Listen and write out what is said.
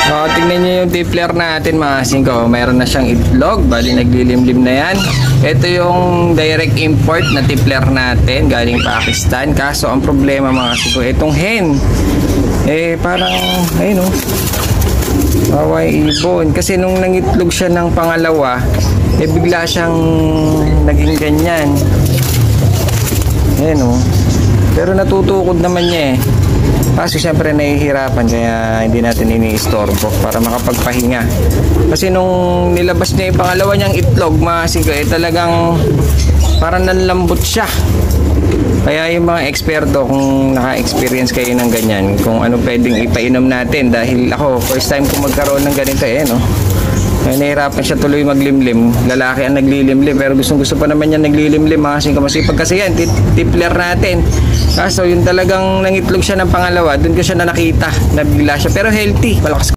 Tingnan nyo yung tippler natin mga singko. Mayroon na siyang itlog. Bali naglilimlim na yan. Ito yung direct import na tippler natin galing Pakistan. Kaso ang problema mga singko, itong hen parang ayun baway ibon. Kasi nung nangitlog siya ng pangalawa, bigla siyang naging ganyan. Ayun pero natutukod naman niya Kaso syempre nahihirapan kaya hindi natin ini-istorbo para makapagpahinga. Kasi nung nilabas niya yung pangalawa niyang itlog, talagang parang nanlambot siya. Kaya yung mga eksperto, kung naka-experience kayo ng ganyan, kung ano pwedeng ipainom natin, dahil ako first time ko magkaroon ng ganito nahihirapan siya tuloy maglimlim. Lalaki ang naglilimlim pero gusto pa naman niya naglilimlim mga masipag kasi yan, tippler natin. Kaso yung talagang nangitlog siya ng pangalawa, dun ko siya na nakita, nabigla siya pero healthy, malakas.